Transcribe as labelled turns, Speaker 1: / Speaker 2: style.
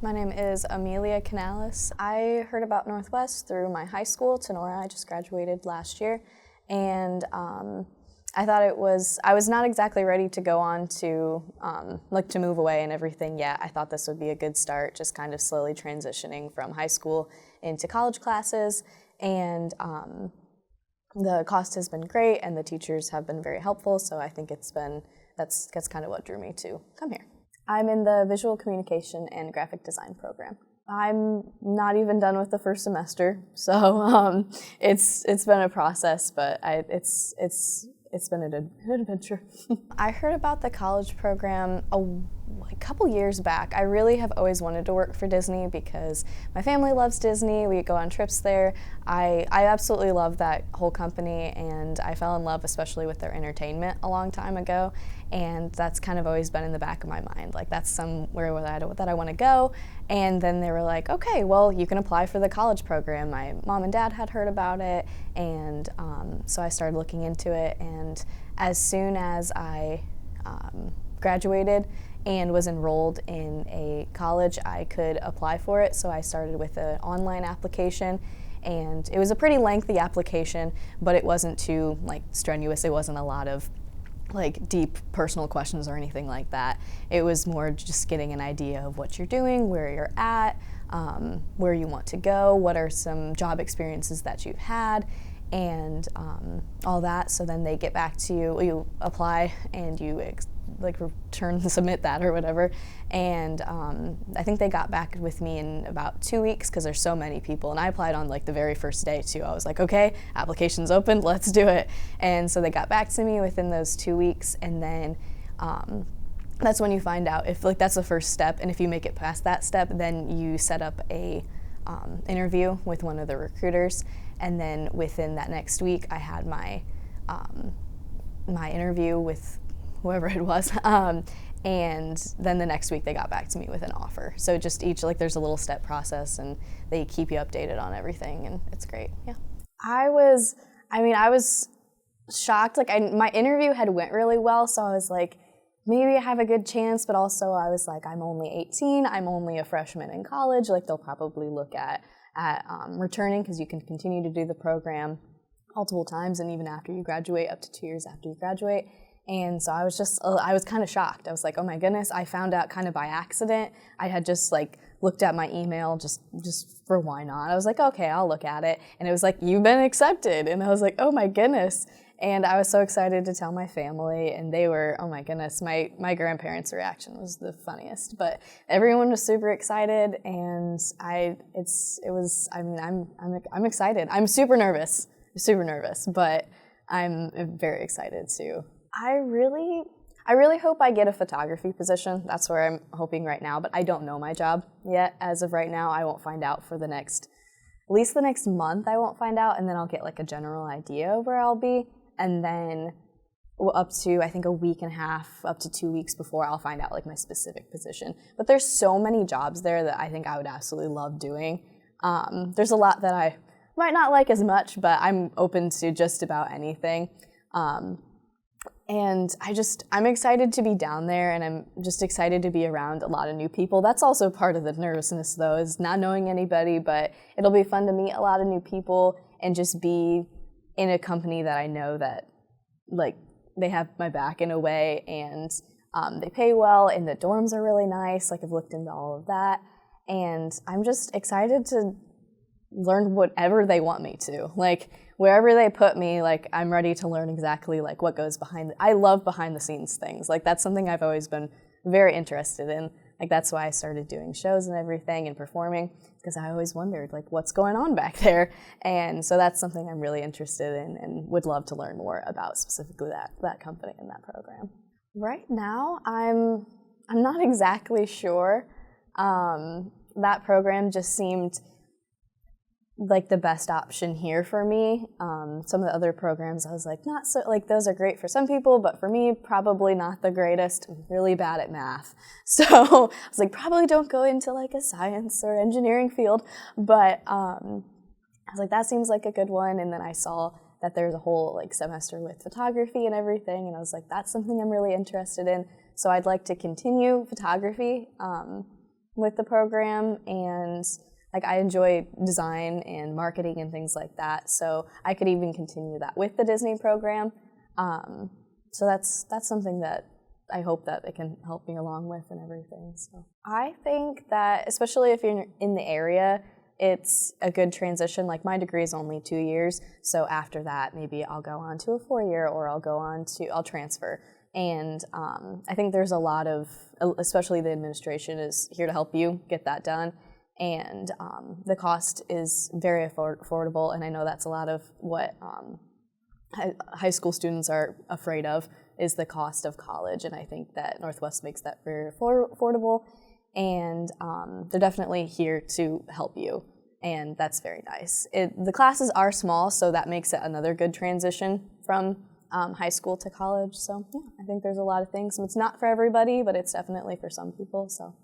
Speaker 1: My name is Amelia Canales. I heard about Northwest through my high school, Tenora. I just graduated last year, and I thought I was not exactly ready to go on to to move away and everything yet. I thought this would be a good start, just kind of slowly transitioning from high school into college classes, and the cost has been great, and the teachers have been very helpful. So I think that's kind of what drew me to come here. I'm in the Visual Communication and Graphic Design program. I'm not even done with the first semester, so it's been a process, but it's been an adventure. I heard about the college program a couple years back. I really have always wanted to work for Disney because my family loves Disney. We go on trips there. I absolutely love that whole company, and I fell in love especially with their entertainment a long time ago, and that's kind of always been in the back of my mind. Like, that's somewhere that I want to go. And then they were like, okay, well, you can apply for the college program. My mom and dad had heard about it, and so I started looking into it. And as soon as I graduated and was enrolled in a college, I could apply for it. So I started with an online application, and it was a pretty lengthy application, but it wasn't too strenuous. It wasn't a lot of deep personal questions or anything like that. It was more just getting an idea of what you're doing, where you're at, where you want to go, what are some job experiences that you've had, and all that. So then they get back to you, you apply, and you return and submit that or whatever. And I think they got back with me in about 2 weeks because there's so many people, and I applied on the very first day too. I was like, okay, application's open, let's do it. And so they got back to me within those 2 weeks, and then that's when you find out if that's the first step, and if you make it past that step, then you set up a interview with one of the recruiters. And then within that next week, I had my my interview with whoever it was, and then the next week they got back to me with an offer. So just there's a little step process, and they keep you updated on everything, and it's great. Yeah, I was shocked. My interview had went really well, so I was like, maybe I have a good chance, but also I was like, I'm only 18, I'm only a freshman in college, they'll probably look at returning, because you can continue to do the program multiple times, and even after you graduate, up to 2 years after you graduate. And so I was kind of shocked. I was like, oh my goodness. I found out kind of by accident. I had just looked at my email just for why not. I was like, okay, I'll look at it. And it was like, you've been accepted. And I was like, oh my goodness. And I was so excited to tell my family, and they were, oh my goodness. My grandparents' reaction was the funniest, but everyone was super excited, and I'm excited. I'm super nervous, but I'm very excited too. I really hope I get a photography position. That's where I'm hoping right now, but I don't know my job yet. As of right now, I won't find out for at least the next month. I won't find out, and then I'll get a general idea of where I'll be. And then up to, I think, a week and a half, up to 2 weeks before I'll find out my specific position. But there's so many jobs there that I think I would absolutely love doing. There's a lot that I might not like as much, but I'm open to just about anything. And I'm excited to be down there, and I'm just excited to be around a lot of new people. That's also part of the nervousness, though, is not knowing anybody, but it'll be fun to meet a lot of new people and just be in a company that I know that, they have my back in a way, and they pay well, and the dorms are really nice. I've looked into all of that, and I'm just excited to learn whatever they want me to. Wherever they put me, I'm ready to learn exactly what goes behind I love behind the scenes things. That's something I've always been very interested in. That's why I started doing shows and everything and performing, because I always wondered what's going on back there. And so that's something I'm really interested in and would love to learn more about, specifically that company and that program. Right now, I'm not exactly sure. That program just seemed the best option here for me. Some of the other programs I was not so, those are great for some people, but for me, probably not the greatest. I'm really bad at math. So I was probably don't go into a science or engineering field, but I was that seems like a good one. And then I saw that there's a whole semester with photography and everything, and I was that's something I'm really interested in. So I'd like to continue photography, with the program, and like I enjoy design and marketing and things like that, so I could even continue that with the Disney program. So that's something that I hope that it can help me along with and everything. So I think that, especially if you're in the area, it's a good transition. Like my degree is only 2 years, so after that maybe I'll go on to a 4-year, or I'll transfer. And I think there's a lot of, especially the administration is here to help you get that done. And the cost is very affordable, and I know that's a lot of what high school students are afraid of, is the cost of college, and I think that Northwest makes that very affordable, and they're definitely here to help you, and that's very nice. The classes are small, so that makes it another good transition from high school to college, so yeah, I think there's a lot of things. It's not for everybody, but it's definitely for some people, so.